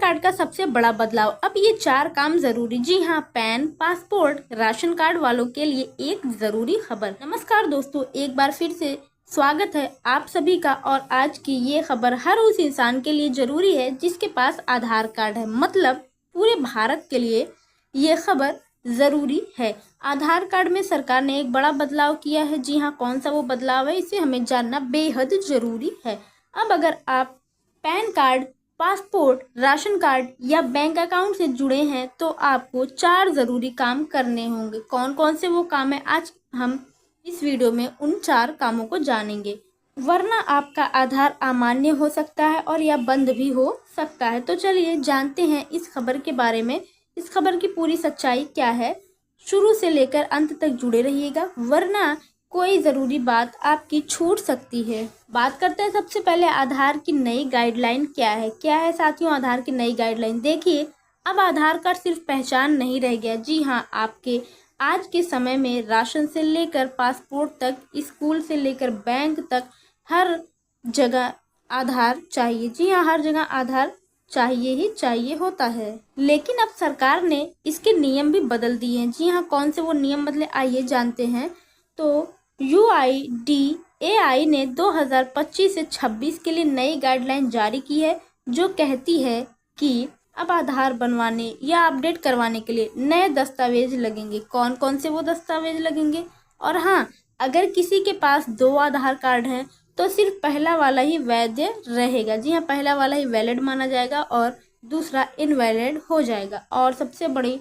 Card का सबसे बड़ा बदलाव, अब ये 4 काम जरूरी। जी हाँ, पैन, पासपोर्ट, राशन कार्ड वालों के लिए एक जरूरी खबर। नमस्कार दोस्तों, एक बार फिर से स्वागत है आप सभी का। और आज की ये खबर हर उस इंसान के लिए जरूरी है जिसके पास आधार कार्ड है। मतलब पूरे भारत के लिए ये खबर जरूरी है। आधार कार्ड में सरकार ने एक बड़ा बदलाव किया है। जी हाँ, कौन सा वो बदलाव है, इसे हमें जानना बेहद जरूरी है। अब अगर आप pan card, passport, ration card या बैंक अकाउंट से जुड़े हैं तो आपको 4 जरूरी काम करने होंगे। कौन कौन से वो काम है, आज हम इस वीडियो में उन 4 कामों को जानेंगे। वरना आपका आधार अमान्य हो सकता है और या बंद भी हो सकता है। तो चलिए जानते हैं इस खबर के बारे में। इस खबर की पूरी सच्चाई क्या है, शुरू से लेकर अंत तक जुड़े रहिएगा, वरना कोई ज़रूरी बात आपकी छूट सकती है। बात करते हैं सबसे पहले आधार की नई गाइडलाइन क्या है साथियों। आधार की नई गाइडलाइन देखिए, अब आधार कार्ड सिर्फ पहचान नहीं रह गया। जी हाँ, आपके आज के समय में राशन से लेकर पासपोर्ट तक, स्कूल से लेकर बैंक तक हर जगह आधार चाहिए। जी हाँ, हर जगह आधार चाहिए ही चाहिए होता है। लेकिन अब सरकार ने इसके नियम भी बदल दिए हैं। जी हाँ, कौन से वो नियम बदले, आइए जानते हैं। तो UIDAI ने 2025 से 26 के लिए नई गाइडलाइन जारी की है, जो कहती है कि अब आधार बनवाने या अपडेट करवाने के लिए नए दस्तावेज लगेंगे। कौन कौन से वो दस्तावेज लगेंगे, और हाँ, अगर किसी के पास 2 आधार कार्ड हैं तो सिर्फ पहला वाला ही वैध रहेगा। जी हाँ, पहला वाला ही वैलिड माना जाएगा और दूसरा इनवैलिड हो जाएगा। और सबसे बड़ी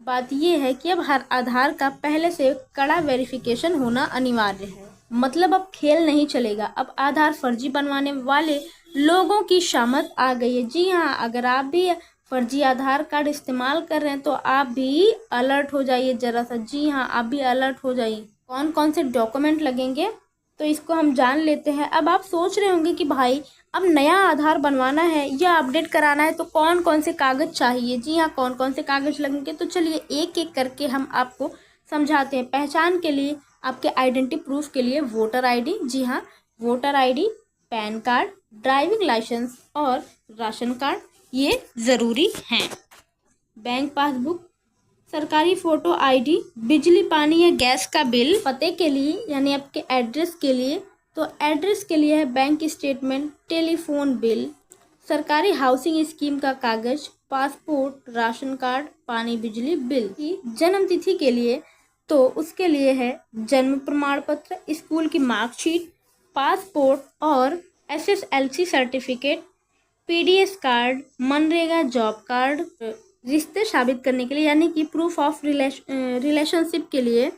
बात यह है कि अब हर आधार का पहले से कड़ा वेरिफिकेशन होना अनिवार्य है। मतलब अब खेल नहीं चलेगा, अब आधार फर्जी बनवाने वाले लोगों की शामत आ गई है। जी हाँ, अगर आप भी फर्जी आधार कार्ड इस्तेमाल कर रहे हैं तो आप भी अलर्ट हो जाइए जरा सा। जी हाँ, आप भी अलर्ट हो जाइए। कौन कौन से डॉक्यूमेंट लगेंगे तो इसको हम जान लेते हैं। अब आप सोच रहे होंगे कि भाई अब नया आधार बनवाना है या अपडेट कराना है तो कौन कौन से कागज चाहिए। जी हाँ, कौन कौन से कागज लगेंगे तो चलिए एक एक करके हम आपको समझाते हैं। पहचान के लिए, आपके आइडेंटिटी प्रूफ के लिए वोटर आईडी। जी हाँ, voter ID, PAN card, driving licence और राशन कार्ड ये ज़रूरी हैं। बैंक पासबुक, सरकारी फ़ोटो आईडी, बिजली पानी या गैस का बिल, पते के लिए यानी आपके एड्रेस के लिए तो एड्रेस के लिए है बैंक स्टेटमेंट, टेलीफोन बिल, सरकारी हाउसिंग स्कीम का कागज, पासपोर्ट, राशन कार्ड, पानी बिजली बिल। की जन्म तिथि के लिए तो उसके लिए है जन्म प्रमाण पत्र, स्कूल की मार्कशीट, पासपोर्ट और SSLC certificate, PDS card, MNREGA job card. रिश्ते साबित करने के लिए यानी कि प्रूफ ऑफ रिलेशनशिप के लिए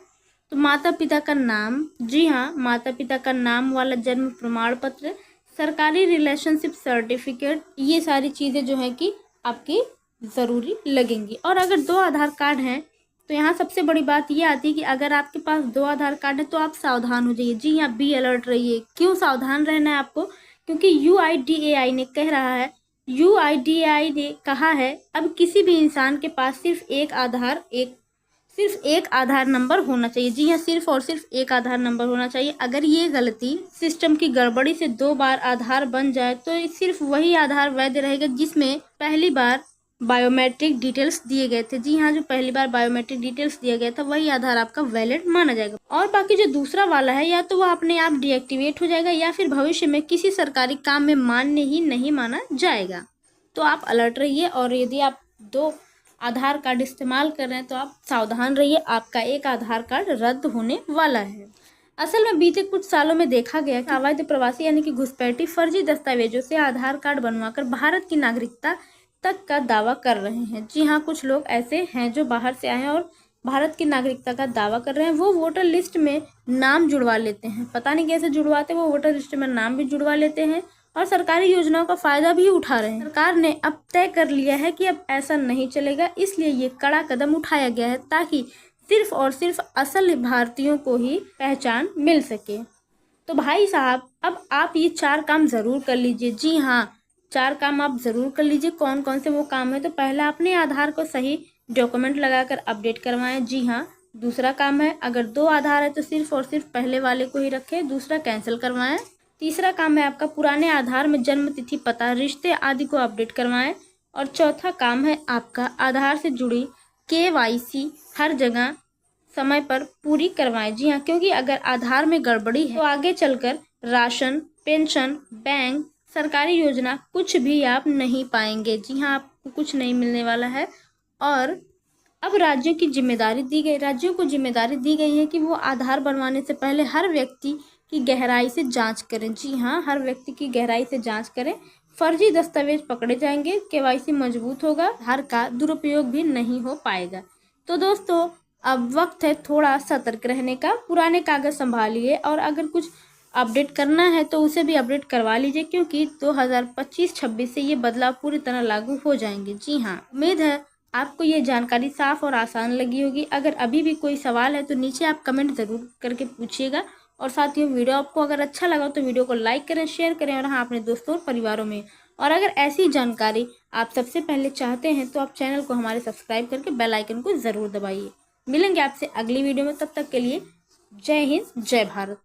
तो माता पिता का नाम। जी हाँ, माता पिता का नाम वाला जन्म प्रमाण पत्र, सरकारी रिलेशनशिप सर्टिफिकेट, ये सारी चीज़ें जो हैं कि आपकी ज़रूरी लगेंगी। और अगर 2 आधार कार्ड हैं तो यहाँ सबसे बड़ी बात ये आती है कि अगर आपके पास 2 आधार कार्ड है तो आप सावधान हो जाइए। जी हाँ, बी अलर्ट रहिए। क्यों सावधान रहना है आपको, क्योंकि UIDAI ने कह रहा है, UIDAI ने कहा है अब किसी भी इंसान के पास सिर्फ एक आधार नंबर होना चाहिए। जी हाँ, सिर्फ और सिर्फ एक आधार नंबर होना चाहिए। अगर ये गलती सिस्टम की गड़बड़ी से 2 बार आधार बन जाए तो सिर्फ वही आधार वैध रहेगा जिसमें पहली बार बायोमेट्रिक डिटेल्स दिए गए थे। जी हाँ, जो पहली बार बायोमेट्रिक डिटेल्स दिया गया था वही आधार आपका वैलिड माना जाएगा। और बाकी जो दूसरा वाला है या तो वो अपने आप डीएक्टिवेट हो जाएगा या फिर भविष्य में किसी सरकारी काम में मान्य ही नहीं माना जाएगा। तो आप अलर्ट रहिए। और यदि आप 2 आधार कार्ड इस्तेमाल कर रहे हैं तो आप सावधान रहिए, आपका एक आधार कार्ड रद्द होने वाला है। असल में बीते कुछ सालों में देखा गया कि अवैध प्रवासी यानी कि घुसपैठी फर्जी दस्तावेजों से आधार कार्ड बनवाकर भारत की नागरिकता तक का दावा कर रहे हैं। जी हाँ, कुछ लोग ऐसे हैं जो बाहर से आए हैं और भारत की नागरिकता का दावा कर रहे हैं। वो वोटर लिस्ट में नाम जुड़वा लेते हैं, पता नहीं कैसे जुड़वाते, वो वोटर लिस्ट में नाम भी जुड़वा लेते हैं और सरकारी योजनाओं का फायदा भी उठा रहे हैं। सरकार ने अब तय कर लिया है कि अब ऐसा नहीं चलेगा, इसलिए ये कड़ा कदम उठाया गया है ताकि सिर्फ और सिर्फ असल भारतीयों को ही पहचान मिल सके। तो भाई साहब, अब आप ये 4 काम जरूर कर लीजिए। जी हाँ, 4 काम आप जरूर कर लीजिए। कौन कौन से वो काम है, तो पहला, अपने आधार को सही डॉक्यूमेंट लगाकर अपडेट करवाएं। जी हाँ, दूसरा काम है, अगर 2 आधार है तो सिर्फ और सिर्फ पहले वाले को ही रखें, दूसरा कैंसिल करवाएं। तीसरा काम है आपका, पुराने आधार में जन्म तिथि, पता, रिश्ते आदि को अपडेट करवाएं। और चौथा काम है आपका आधार से जुड़ी KYC हर जगह समय पर पूरी करवाएं। जी हाँ, क्योंकि अगर आधार में गड़बड़ी है तो आगे चलकर राशन, पेंशन, बैंक, सरकारी योजना कुछ भी आप नहीं पाएंगे। जी हाँ, आपको कुछ नहीं मिलने वाला है। और अब राज्यों को जिम्मेदारी दी गई है कि वो आधार बनवाने से पहले हर व्यक्ति की गहराई से जांच करें। जी हाँ, हर व्यक्ति की गहराई से जांच करें। फर्जी दस्तावेज पकड़े जाएंगे, KYC मजबूत होगा, आधार का दुरुपयोग भी नहीं हो पाएगा। तो दोस्तों, अब वक्त है थोड़ा सतर्क रहने का। पुराने कागज संभालिए और अगर कुछ अपडेट करना है तो उसे भी अपडेट करवा लीजिए, क्योंकि 2025-26 से ये बदलाव पूरी तरह लागू हो जाएंगे। जी हाँ, उम्मीद है आपको ये जानकारी साफ और आसान लगी होगी। अगर अभी भी कोई सवाल है तो नीचे आप कमेंट ज़रूर करके पूछिएगा। और साथ ही वीडियो आपको अगर अच्छा लगा तो वीडियो को लाइक करें, शेयर करें और हाँ, अपने दोस्तों और परिवारों में। और अगर ऐसी जानकारी आप सबसे पहले चाहते हैं तो आप चैनल को हमारे सब्सक्राइब करके बेल आइकन को ज़रूर दबाइए। मिलेंगे आपसे अगली वीडियो में, तब तक के लिए जय हिंद, जय भारत।